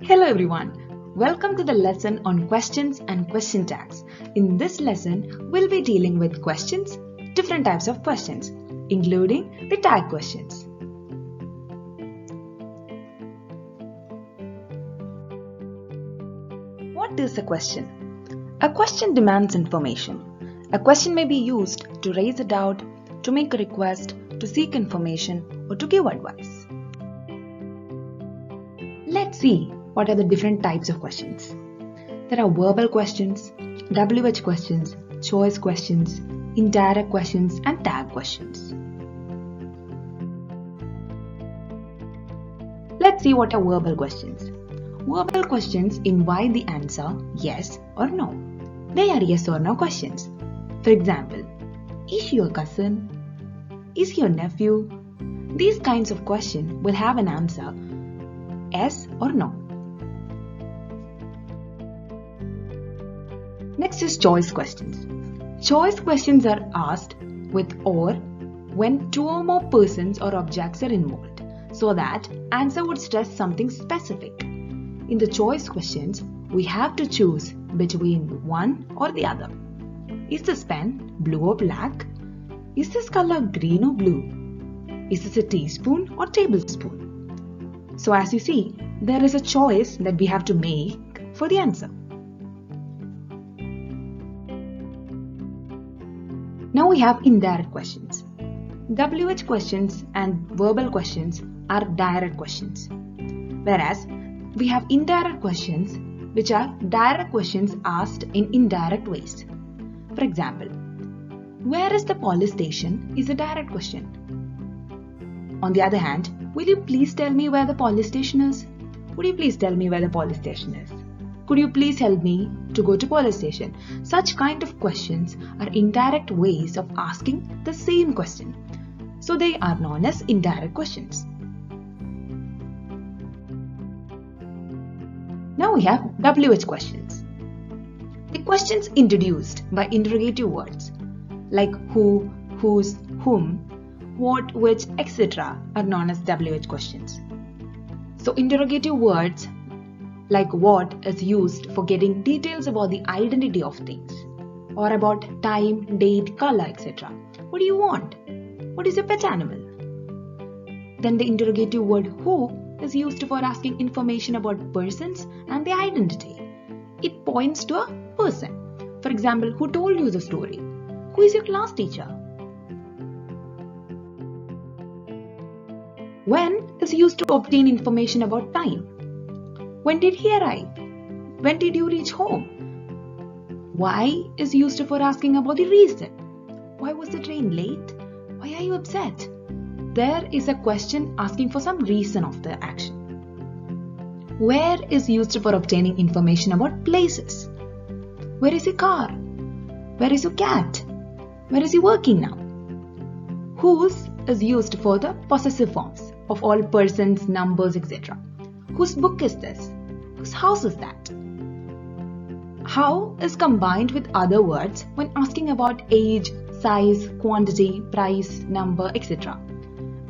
Hello everyone, welcome to the lesson on questions and question tags. In this lesson, we'll be dealing with questions, different types of questions, including the tag questions. What is a question? A question demands information. A question may be used to raise a doubt, to make a request, to seek information, or to give advice. Let's see what are the different types of questions. There are verbal questions, WH questions, choice questions, indirect questions, and tag questions. Let's see what are verbal questions. Verbal questions invite the answer yes or no. They are yes or no questions. For example, is she your cousin? Is he your nephew? These kinds of questions will have an answer yes or no. Next is choice questions. Choice questions are asked with or when two or more persons or objects are involved, so that answer would stress something specific. In the choice questions, we have to choose between one or the other. Is this pen blue or black? Is this color green or blue? Is this a teaspoon or tablespoon? So as you see, there is a choice that we have to make for the answer. Now we have indirect questions. WH questions and verbal questions are direct questions, whereas we have indirect questions which are direct questions asked in indirect ways. For example, where is the police station is a direct question. On the other hand, will you please tell me where the police station is? Would you please tell me where the police station is? Could you please help me to go to police station? Such kind of questions are indirect ways of asking the same question. So they are known as indirect questions. Now we have WH questions. The questions introduced by interrogative words like who, whose, whom, what, which, etc. are known as WH questions. So interrogative words like what is used for getting details about the identity of things or about time, date, color, etc. What do you want? What is your pet animal? Then the interrogative word who is used for asking information about persons and their identity. It points to a person. For example, who told you the story? Who is your class teacher? When is used to obtain information about time. When did he arrive? When did you reach home? Why is used for asking about the reason. Why was the train late? Why are you upset? There is a question asking for some reason of the action. Where is used for obtaining information about places. Where is your car? Where is your cat? Where is he working now? Whose is used for the possessive forms of all persons, numbers, etc. Whose book is this? Whose house is that? How is combined with other words when asking about age, size, quantity, price, number, etc.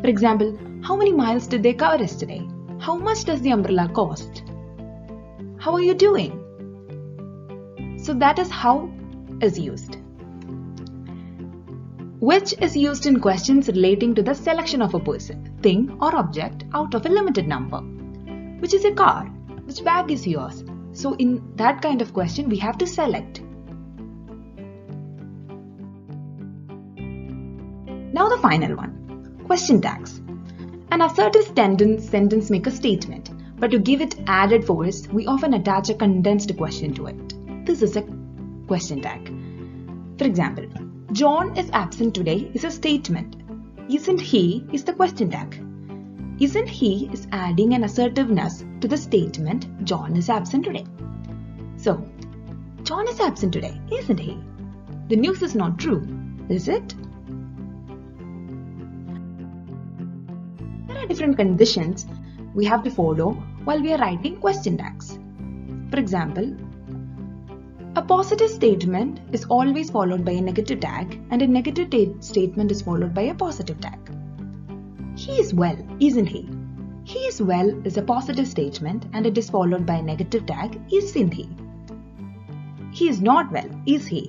For example, how many miles did they cover yesterday? How much does the umbrella cost? How are you doing? So that is how is used. Which is used in questions relating to the selection of a person, thing or object out of a limited number. Which is a car? Which bag is yours? So in that kind of question, we have to select. Now the final one, question tags. An assertive sentence makes a statement, but to give it added force, we often attach a condensed question to it. This is a question tag. For example, John is absent today is a statement. Isn't he is the question tag. Isn't he is adding an assertiveness to the statement John is absent today. So, John is absent today, isn't he? The news is not true, is it? There are different conditions we have to follow while we are writing question tags. For example, a positive statement is always followed by a negative tag and a negative statement is followed by a positive tag. He is well, isn't he? He is well is a positive statement and it is followed by a negative tag, isn't he? He is not well, is he?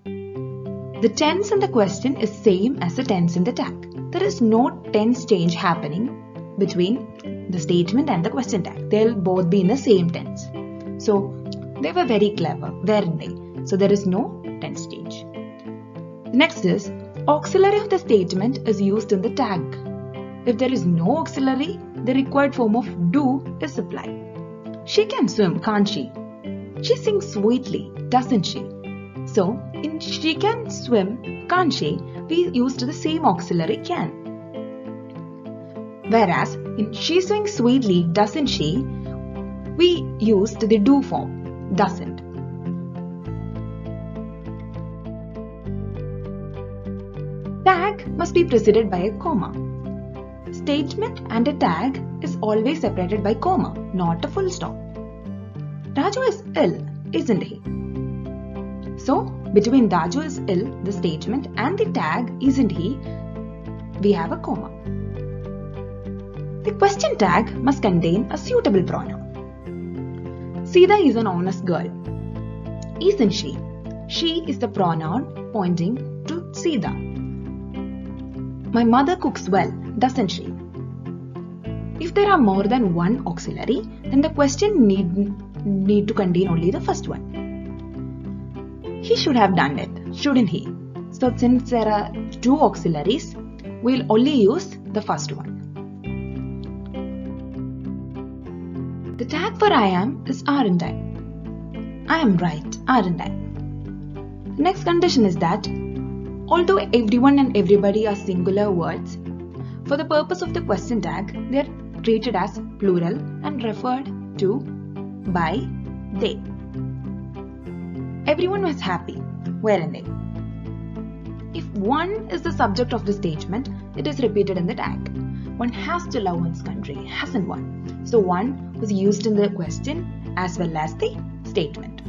The tense in the question is same as the tense in the tag. There is no tense change happening between the statement and the question tag. They'll both be in the same tense. So they were very clever, weren't they? So there is no tense change. Next is auxiliary of the statement is used in the tag. If there is no auxiliary, the required form of do is supplied. She can swim, can't she? She sings sweetly, doesn't she? So, in she can swim, can't she, we used the same auxiliary can. Whereas, in she sings sweetly, doesn't she, we used the do form, doesn't. Tag must be preceded by a comma. Statement and a tag is always separated by comma, not a full stop. Raju is ill, isn't he? So, between Raju is ill, the statement, and the tag, isn't he, we have a comma. The question tag must contain a suitable pronoun. Sita is an honest girl, isn't she? She is the pronoun pointing to Sita. My mother cooks well, doesn't she? If there are more than one auxiliary, then the question need to contain only the first one. He should have done it, shouldn't he? So since there are two auxiliaries, we'll only use the first one. The tag for I am is aren't I. I am right, aren't I? The next condition is that although everyone and everybody are singular words, for the purpose of the question tag, they are treated as plural and referred to by they. Everyone was happy, weren't they? If one is the subject of the statement, it is repeated in the tag. One has to love one's country, hasn't one? So one was used in the question as well as the statement.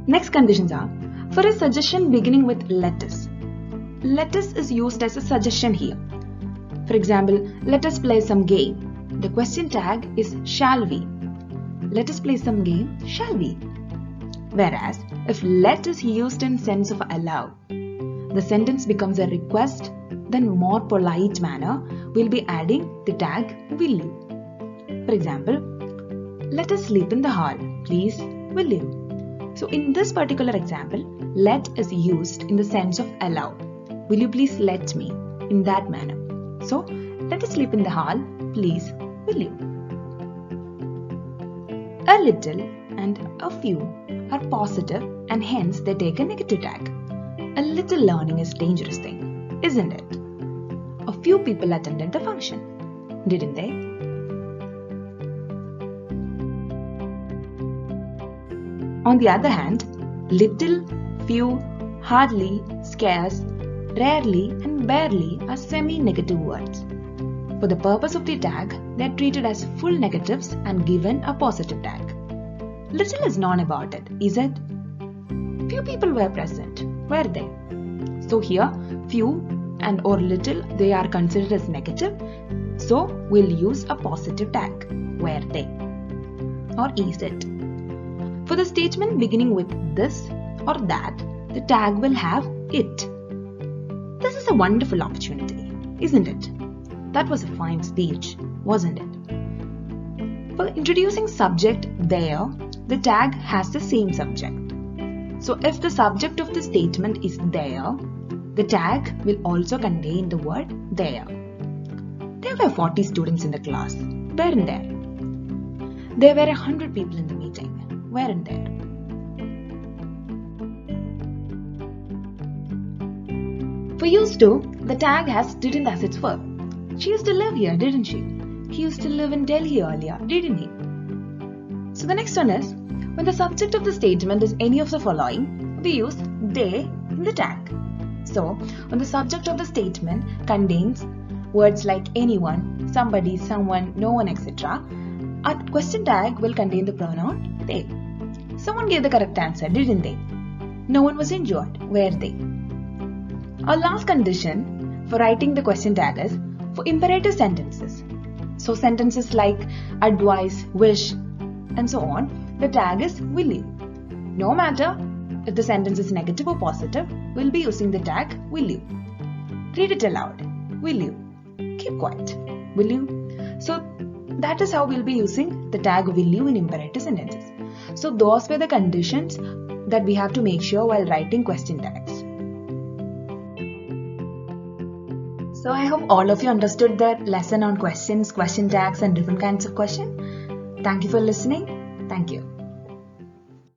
Next conditions are, for a suggestion beginning with let us. Let us is used as a suggestion here. For example, let us play some game. The question tag is shall we. Let us play some game, shall we? Whereas, if let is used in sense of allow, the sentence becomes a request, then more polite manner, we'll be adding the tag will you. For example, let us sleep in the hall, please, will you? So in this particular example, let is used in the sense of allow. Will you please let me? In that manner. So, let us sleep in the hall, please, will you? A little and a few are positive and hence they take a negative tag. A little learning is a dangerous thing, isn't it? A few people attended the function, didn't they? On the other hand, little, few, hardly, scarce, rarely and barely are semi-negative words. For the purpose of the tag, they are treated as full negatives and given a positive tag. Little is known about it, is it? Few people were present, were they? So here, few and or little, they are considered as negative. So we'll use a positive tag, were they? Or is it? For the statement beginning with this or that, the tag will have it. This is a wonderful opportunity, isn't it? That was a fine speech, wasn't it? For introducing subject there, the tag has the same subject. So if the subject of the statement is there, the tag will also contain the word there. There were 40 students in the class, weren't there? There were 100 people in the meeting, weren't there? For used to, the tag has didn't as its verb. She used to live here, didn't she? He used to live in Delhi earlier, didn't he? So the next one is, when the subject of the statement is any of the following, we use they in the tag. So, when the subject of the statement contains words like anyone, somebody, someone, no one, etc., our question tag will contain the pronoun they. Someone gave the correct answer, didn't they? No one was injured, were they? Our last condition, for writing the question tag is for imperative sentences. So sentences like advise, wish, and so on, the tag is will you. No matter if the sentence is negative or positive, we'll be using the tag will you. Read it aloud. Will you? Keep quiet. Will you? So that is how we'll be using the tag will you in imperative sentences. So those were the conditions that we have to make sure while writing question tags. So I hope all of you understood that lesson on questions, question tags and different kinds of questions. Thank you for listening. Thank you.